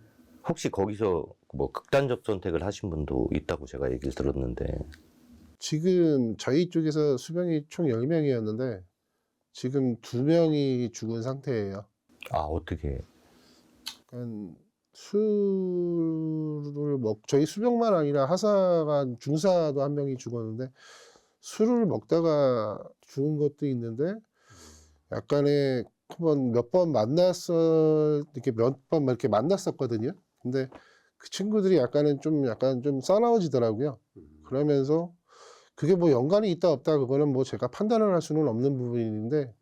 혹시 거기서 뭐 극단적 선택을 하신 분도 있다고 제가 얘기를 들었는데 지금 저희 쪽에서 수병이 총 10명이었는데 지금 2명이 죽은 상태예요. 아 어떻게 그러니까 술을 저희 수병만 아니라 하사가 중사도 한 명이 죽었는데 술을 먹다가 죽은 것도 있는데 약간의 몇 번 이렇게 몇 번 이렇게 만났었거든요. 근데 그 친구들이 약간 좀 싸나워지더라고요. 그러면서 그게 뭐 연관이 있다 없다 그거는 뭐 제가 판단을 할 수는 없는 부분인데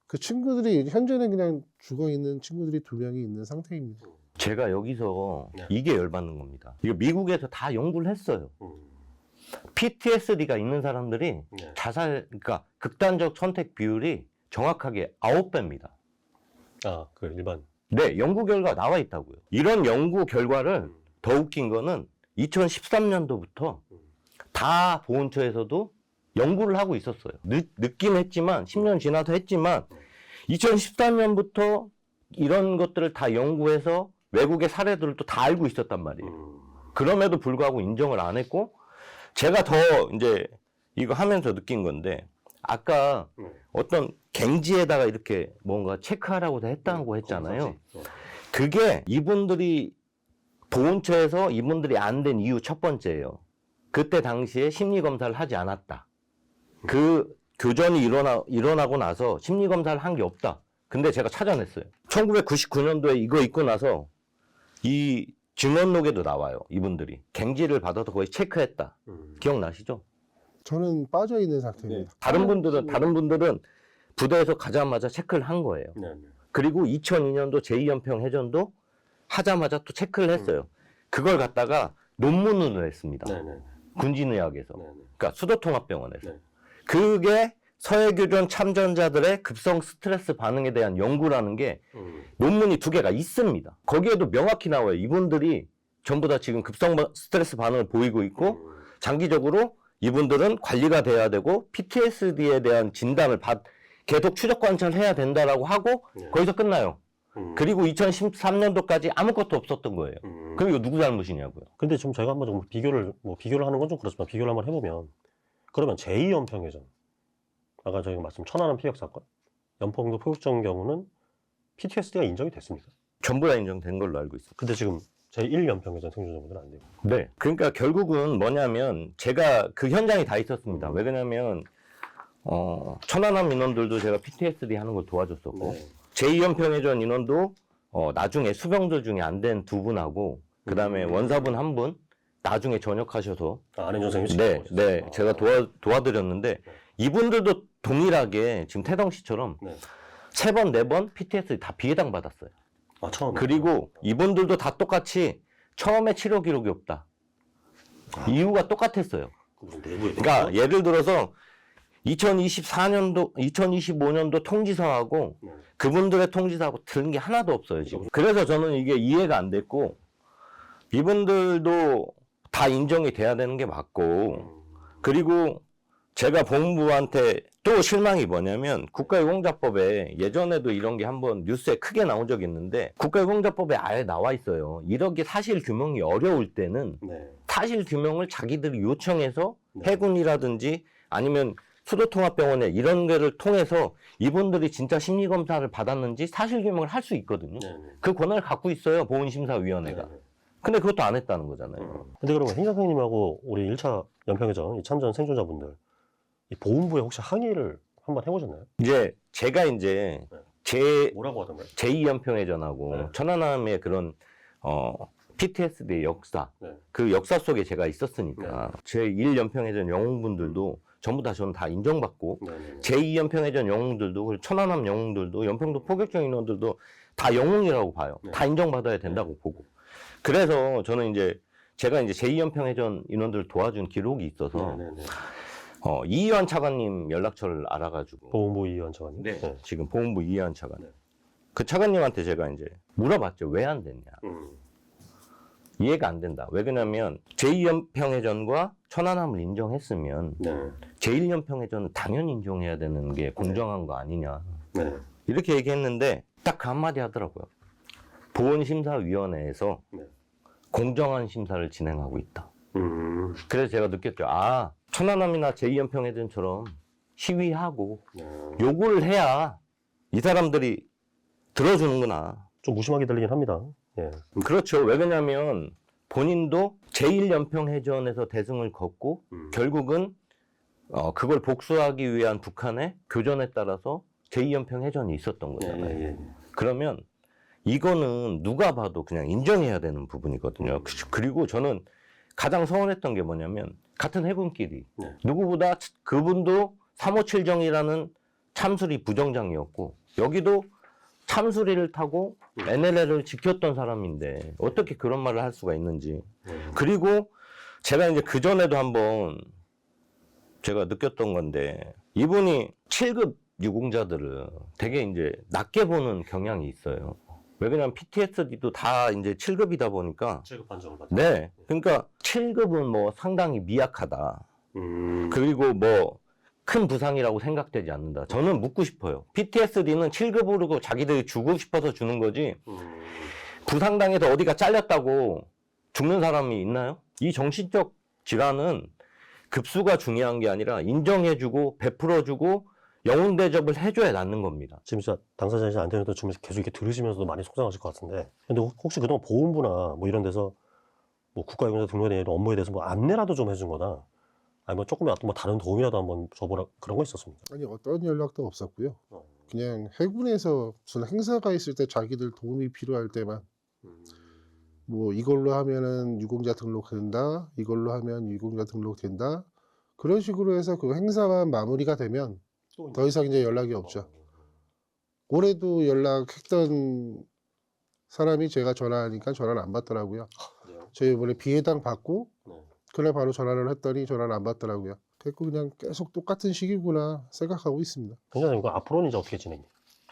그 친구들이 현재는 그냥 죽어 있는 친구들이 2명이 있는 상태입니다. 제가 여기서 네. 이게 열받는 겁니다. 이거 미국에서 다 연구를 했어요. PTSD가 있는 사람들이 네. 그러니까 극단적 선택 비율이 정확하게 9배입니다. 아, 그 일반. 네, 연구 결과 나와 있다고요. 이런 연구 결과를 더 웃긴 거는 2013년도부터 다 보훈처에서도 연구를 하고 있었어요. 늦긴 했지만 10년 지나서 했지만 2013년부터 이런 것들을 다 연구해서 외국의 사례들을 또 다 알고 있었단 말이에요. 그럼에도 불구하고 인정을 안 했고 제가 더 이제 이거 하면서 느낀 건데 아까 어떤 갱지에다가 이렇게 뭔가 체크하라고 했다고 했잖아요. 그게 이분들이 보훈처에서 이분들이 안 된 이유 첫 번째예요. 그때 당시에 심리검사를 하지 않았다. 그 교전이 일어나고 나서 심리검사를 한 게 없다. 근데 제가 찾아냈어요. 1999년도에 이거 있고 나서 이 증언록에도 나와요. 이분들이. 갱지를 받아서 거의 체크했다. 기억나시죠? 저는 빠져 있는 상태입니다. 다른 분들은 부대에서 가자마자 체크를 한 거예요. 네. 그리고 2002년도 제2연평 해전도 하자마자 또 체크를 했어요. 그걸 갖다가 논문으로 했습니다. 네네. 군진의학에서. 네네. 그러니까 수도통합병원에서. 네. 그게 서해교전 참전자들의 급성 스트레스 반응에 대한 연구라는 게 논문이 2개가 있습니다. 거기에도 명확히 나와요. 이분들이 전부 다 지금 급성 스트레스 반응을 보이고 있고 장기적으로 이분들은 관리가 돼야 되고 PTSD에 대한 진단을 계속 추적 관찰해야 된다라고 하고 네. 거기서 끝나요. 그리고 2013년도까지 아무것도 없었던 거예요. 그럼 이거 누구 잘못이냐고요. 근데 좀 제가 한번 좀 비교를 하는 건 좀 그렇지만 비교를 한번 해보면 그러면 제2연평해전 아까 저희가 말씀 천안함 피격 사건 연평도 포격전 경우는 PTSD가 인정이 됐습니까? 전부 다 인정된 걸로 알고 있어요. 근데 지금 제1연평해전 생존자분들은 안 되고. 네. 그러니까 결국은 뭐냐면 제가 그 현장에 다 있었습니다. 왜 그러냐면 천안함 인원들도 제가 PTSD 하는 걸 도와줬었고 네. 제2연평해전 인원도 나중에 수병들 중에 안 된 2분하고 그 다음에 원사분 1분 나중에 전역하셔서 안혜정 선생님이 네, 직접 네, 오셨어요. 제가 도와드렸는데 이분들도 동일하게 지금 태동 씨처럼 네. 3번, 4번 PTSD 다 비해당 받았어요. 아, 처음. 그리고 이분들도 다 똑같이 처음에 치료 기록이 없다. 이유가 똑같았어요. 무슨 내부에 그러니까 예를 들어서 2024년도, 2025년도 통지서하고 네. 그분들의 통지서하고 들은 게 하나도 없어요, 지금. 그래서 저는 이게 이해가 안 됐고, 이분들도 다 인정이 돼야 되는 게 맞고, 그리고 제가 본부한테 또 실망이 뭐냐면 국가유공자법에 예전에도 이런 게 한번 뉴스에 크게 나온 적이 있는데 국가유공자법에 아예 나와 있어요. 이렇게 사실 규명이 어려울 때는 네. 사실 규명을 자기들이 요청해서 네. 해군이라든지 아니면 수도통합병원에 이런 거를 통해서 이분들이 진짜 심리검사를 받았는지 사실 규명을 할 수 있거든요. 네. 그 권한을 갖고 있어요. 보훈심사위원회가. 네. 근데 그것도 안 했다는 거잖아요. 근데 그러면 행정 선생님하고 우리 1차 연평해전 이 참전 생존자분들 이 보훈부에 혹시 항의를 한번 해보셨나요? 이제 제가 이제 제 뭐라고 하던가요? 제2연평해전하고 네. 천안함의 그런 PTSD의 역사 네. 그 역사 속에 제가 있었으니까 제1연평해전 영웅분들도 전부 다 저는 다 인정받고 네. 제2연평해전 영웅들도 그리고 천안함 영웅들도 연평도 포격전 인원들도 다 영웅이라고 봐요. 네. 다 인정받아야 된다고 보고 그래서 저는 이제 제가 이제 제2연평해전 인원들을 도와준 기록이 있어서 네. 이희환 차관님 연락처를 알아가지고 보훈부 이의원 차관님. 네. 지금 보훈부 이희환 차관. 네. 그 차관님한테 제가 이제 물어봤죠. 왜 안 됐냐. 이해가 안 된다. 왜 그러냐면 제2연평해전과 천안함을 인정했으면 네. 제1연평해전은 당연히 인정해야 되는 게 공정한 거 아니냐. 네. 이렇게 얘기했는데 딱 그 한마디 하더라고요. 보훈심사위원회에서 네. 공정한 심사를 진행하고 있다. 그래서 제가 느꼈죠. 아, 천안함이나 제2연평해전처럼 시위하고 네. 요구를 해야 이 사람들이 들어주는구나. 좀 무심하게 들리긴 합니다. 예. 그렇죠. 왜 그러냐면 본인도 제1연평해전에서 대승을 걷고 결국은 그걸 복수하기 위한 북한의 교전에 따라서 제2연평해전이 있었던 거잖아요. 그러면 이거는 누가 봐도 그냥 인정해야 되는 부분이거든요. 그리고 저는 가장 서운했던 게 뭐냐면 같은 해군끼리 네. 누구보다 그분도 357정이라는 참수리 부정장이었고 여기도 참수리를 타고 NLL을 지켰던 사람인데 어떻게 그런 말을 할 수가 있는지. 그리고 제가 이제 그전에도 한번 제가 느꼈던 건데 이분이 7급 유공자들을 되게 이제 낮게 보는 경향이 있어요. 왜 그러냐면 PTSD도 다 이제 7급이다 보니까. 7급 판정을 받죠. 네. 그러니까 7급은 뭐 상당히 미약하다. 그리고 뭐 큰 부상이라고 생각되지 않는다. 저는 묻고 싶어요. PTSD는 7급으로 자기들이 주고 싶어서 주는 거지. 부상당해서 어디가 잘렸다고 죽는 사람이 있나요? 이 정신적 질환은 급수가 중요한 게 아니라 인정해주고 베풀어주고 영웅 대접을 해줘야 낫는 겁니다. 지금 진짜 당사자이신 안테나도 지금 계속 이렇게 들으시면서도 많이 속상하실 것 같은데, 근데 혹시 그동안 보훈부나 뭐 이런 데서 뭐 국가유공자 등록에 대한 업무에 대해서 뭐 안내라도 좀 해준 거나, 아니 뭐 조금이라도 뭐 다른 도움이라도 한번 줘보라 그런 거 있었습니까? 아니 어떤 연락도 없었고요. 그냥 해군에서 무슨 행사가 있을 때 자기들 도움이 필요할 때만 뭐 이걸로 하면은 유공자 등록된다, 이걸로 하면 유공자 등록된다, 그런 식으로 해서 그 행사만 마무리가 되면 더 이상 이제 연락이 없죠. 올해도 연락했던 사람이 제가 전화하니까 전화를 안 받더라고요. 저희 이번에 비해당 받고 그날 바로 전화를 했더니 전화를 안 받더라고요. 그래서 그냥 계속 똑같은 시기구나 생각하고 있습니다. 굉장히 이거 앞으로는 이제 어떻게 진행이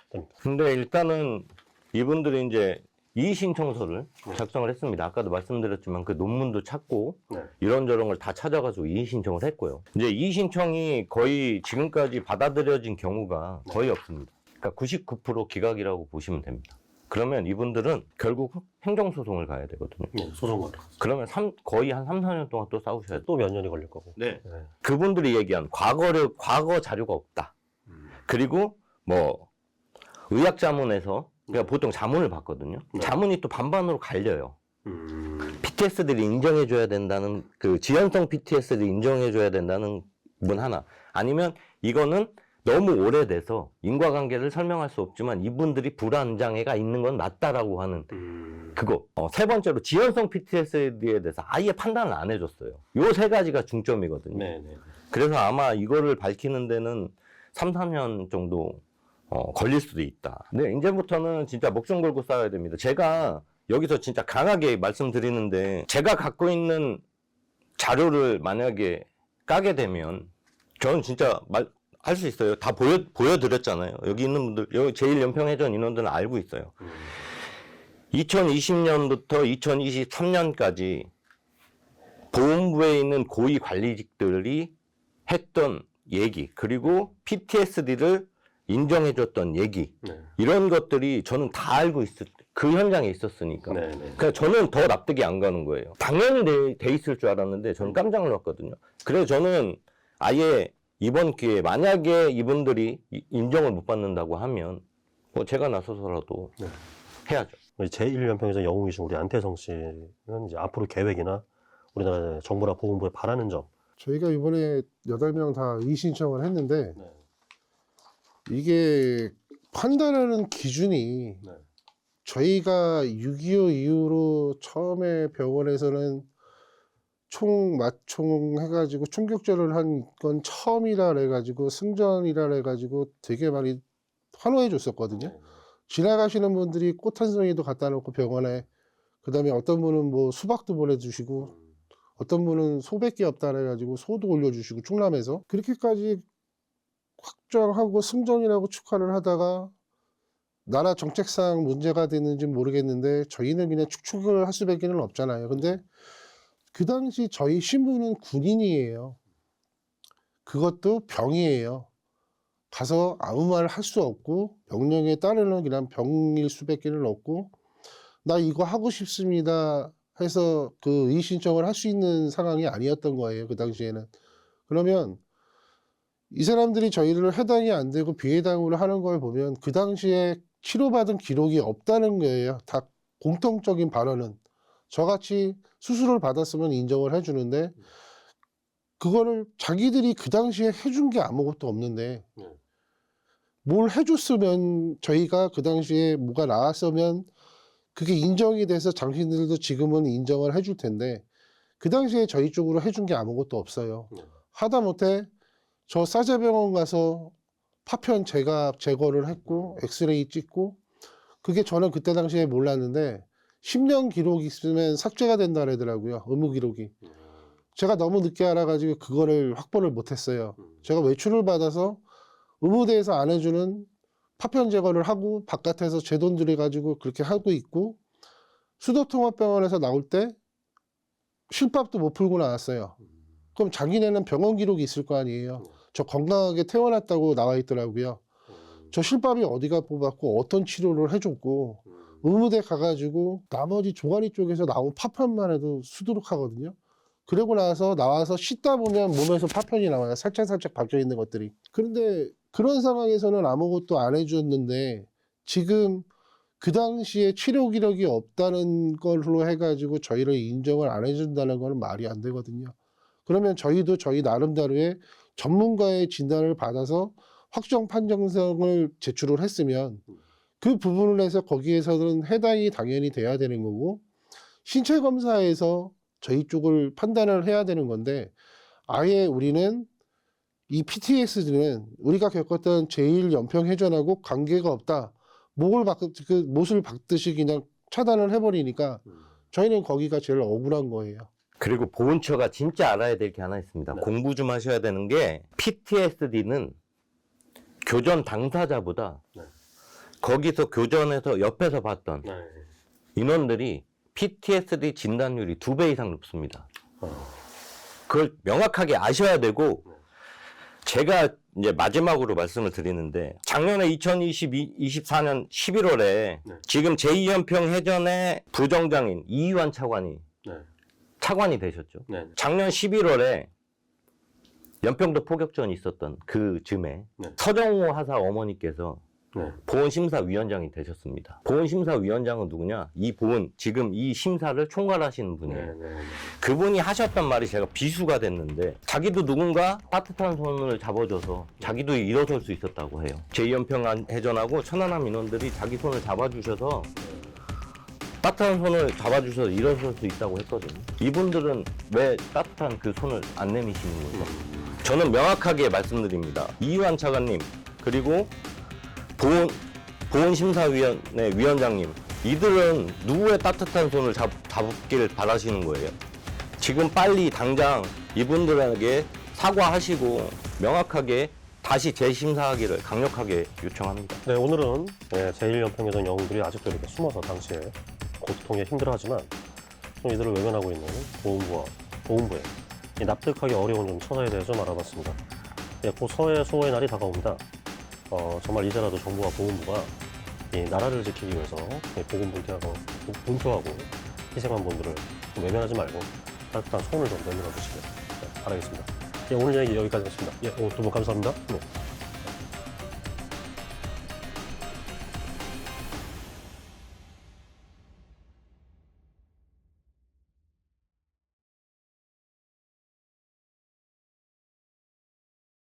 됩니까? 근데 일단은 이분들이 이제 이의신청서를 작성을 했습니다. 아까도 말씀드렸지만 그 논문도 찾고 이런저런 걸 다 찾아가지고 이의신청을 했고요. 이제 이의신청이 거의 지금까지 받아들여진 경우가 거의 없습니다. 그러니까 99% 기각이라고 보시면 됩니다. 그러면 이분들은 결국 행정소송을 가야 되거든요. 소송을. 그러면 거의 한 3, 4년 동안 또 싸우셔야 돼요. 또 몇 년이 걸릴 거고. 네. 그분들이 얘기한 과거 자료가 없다. 그리고 뭐 의학 자문에서 그러니까 보통 자문을 받거든요. 자문이 또 반반으로 갈려요. PTSD를 인정해줘야 된다는 그 지연성 PTSD를 인정해줘야 된다는 분 하나. 아니면 이거는 너무 오래돼서 인과관계를 설명할 수 없지만 이분들이 불안장애가 있는 건 맞다라고 하는 그거. 세 번째로 지연성 PTSD에 대해서 아예 판단을 안 해줬어요. 요 세 가지가 중점이거든요. 네네. 그래서 아마 이거를 밝히는 데는 3, 4년 정도 걸릴 수도 있다. 근데 이제부터는 진짜 목숨 걸고 싸워야 됩니다. 제가 여기서 진짜 강하게 말씀드리는데 제가 갖고 있는 자료를 만약에 까게 되면 저는 진짜 할 수 있어요. 다 보여드렸잖아요. 여기 있는 분들, 여기 제1연평해전 인원들은 알고 있어요. 2020년부터 2023년까지 보훈부에 있는 고위 관리직들이 했던 얘기, 그리고 PTSD를 인정해줬던 얘기, 이런 것들이 저는 다 알고 그 현장에 있었으니까. 그러니까 저는 더 납득이 안 가는 거예요. 당연히 돼 있을 줄 알았는데 저는 깜짝 놀랐거든요. 그래서 저는 아예 이번 기회에 만약에 이분들이 인정을 못 받는다고 하면 뭐 제가 나서서라도 해야죠. 제1연평에서 영웅이신 우리 안태성 씨는 이제 앞으로 계획이나 우리나라 정부나 보훈부에 바라는 점. 저희가 이번에 8명 다 의신청을 했는데 이게 판단하는 기준이 저희가 6.25 이후로 처음에 병원에서는 맞총 해가지고 총격전을 한 건 처음이라 해가지고 승전이라 해가지고 되게 많이 환호해 줬었거든요. 지나가시는 분들이 꽃 한 송이도 갖다 놓고 병원에, 그 다음에 어떤 분은 뭐 수박도 보내주시고 어떤 분은 소밖에 없다 해가지고 소도 올려주시고 충남에서 그렇게까지 확정하고 승전이라고 축하를 하다가 나라 정책상 문제가 됐는지 모르겠는데 저희는 그냥 축축을 할 수밖에 없잖아요. 근데 그 당시 저희 신부는 군인이에요. 그것도 병이에요. 가서 아무 말 할 수 없고 명령에 따르는 그냥 병일 수밖에 없고 나 이거 하고 싶습니다 해서 그 이의 신청을 할 수 있는 상황이 아니었던 거예요. 그 당시에는. 그러면 이 사람들이 저희를 해당이 안 되고 비해당으로 하는 걸 보면 그 당시에 치료받은 기록이 없다는 거예요. 다 공통적인 발언은. 저같이 수술을 받았으면 인정을 해주는데 그거를 자기들이 그 당시에 해준 게 아무것도 없는데 뭘 해줬으면 저희가 그 당시에 뭐가 나왔으면 그게 인정이 돼서 당신들도 지금은 인정을 해줄 텐데 그 당시에 저희 쪽으로 해준 게 아무것도 없어요. 하다못해 저 싸제병원 가서 파편 제거를 했고 엑스레이 찍고 그게 저는 그때 당시에 몰랐는데 10년 기록이 있으면 삭제가 된다 그러더라고요. 의무 기록이. 제가 너무 늦게 알아가지고 그거를 확보를 못했어요. 제가 외출을 받아서 의무대에서 안 해주는 파편 제거를 하고 바깥에서 제 돈 들여가지고 그렇게 하고 있고 수도통합병원에서 나올 때 실밥도 못 풀고 나왔어요. 그럼 자기네는 병원 기록이 있을 거 아니에요. 저 건강하게 태어났다고 나와 있더라고요. 저 실밥이 어디가 뽑았고 어떤 치료를 해줬고 의무대 가가지고 나머지 종아리 쪽에서 나온 파편만 해도 수두룩하거든요. 그러고 나와서 씻다 보면 몸에서 파편이 나와요. 살짝살짝 박혀 있는 것들이. 그런데 그런 상황에서는 아무것도 안 해줬는데 지금 그 당시에 치료 기록이 없다는 걸로 해가지고 저희를 인정을 안 해준다는 거는 말이 안 되거든요. 그러면 저희도 저희 나름대로의 전문가의 진단을 받아서 확정 판정서를 제출을 했으면 그 부분을 해서 거기에서는 해당이 당연히 돼야 되는 거고 신체 검사에서 저희 쪽을 판단을 해야 되는 건데 아예 우리는 이 PTSD는 우리가 겪었던 제1연평해전하고 관계가 없다. 못을 박듯이 그냥 차단을 해버리니까 저희는 거기가 제일 억울한 거예요. 그리고 보훈처가 진짜 알아야 될 게 하나 있습니다. 네. 공부 좀 하셔야 되는 게 PTSD는 교전 당사자보다 네. 거기서 교전에서 옆에서 봤던 네. 인원들이 PTSD 진단율이 2배 이상 높습니다. 어. 그걸 명확하게 아셔야 되고 제가 이제 마지막으로 말씀을 드리는데 작년에 24년 11월에 네. 지금 제2연평 해전의 부정장인 이유한 차관이 네. 차관이 되셨죠. 네. 작년 11월에 연평도 포격전이 있었던 그 즈음에 네. 서정호 하사 어머니께서 네. 보훈심사위원장이 되셨습니다. 보훈심사위원장은 누구냐? 이 보훈, 지금 이 심사를 총괄하시는 분이에요. 네. 네. 그분이 하셨던 말이 제가 비수가 됐는데 자기도 누군가 따뜻한 손을 잡아줘서 자기도 일어설 수 있었다고 해요. 제2연평 해전하고 천안함 인원들이 자기 손을 잡아주셔서 따뜻한 손을 잡아주셔서 일어설 수 있다고 했거든요. 이분들은 왜 따뜻한 그 손을 안 내미시는 거죠? 저는 명확하게 말씀드립니다. 이유한 차관님 그리고 보훈심사위원회 위원장님 이들은 누구의 따뜻한 손을 잡길 바라시는 거예요. 지금 빨리 당장 이분들에게 사과하시고 명확하게 다시 재심사하기를 강력하게 요청합니다. 네, 오늘은 제1연평해전 영웅들이 아직도 이렇게 숨어서 당시에 고통에 힘들어하지만 좀 이들을 외면하고 있는 보훈부의 이 납득하기 어려운 좀 처사에 대해 좀 알아봤습니다. 곧 서해 수호의 날이 다가옵니다. 정말 이제라도 정부와 보훈부가 이 나라를 지키기 위해서 보건분투하고 분투하고 희생한 분들을 좀 외면하지 말고 따뜻한 손을 좀 내밀어 주시길 바라겠습니다. 오늘 얘기 여기까지 하겠습니다. 오늘 두 분 감사합니다. 네.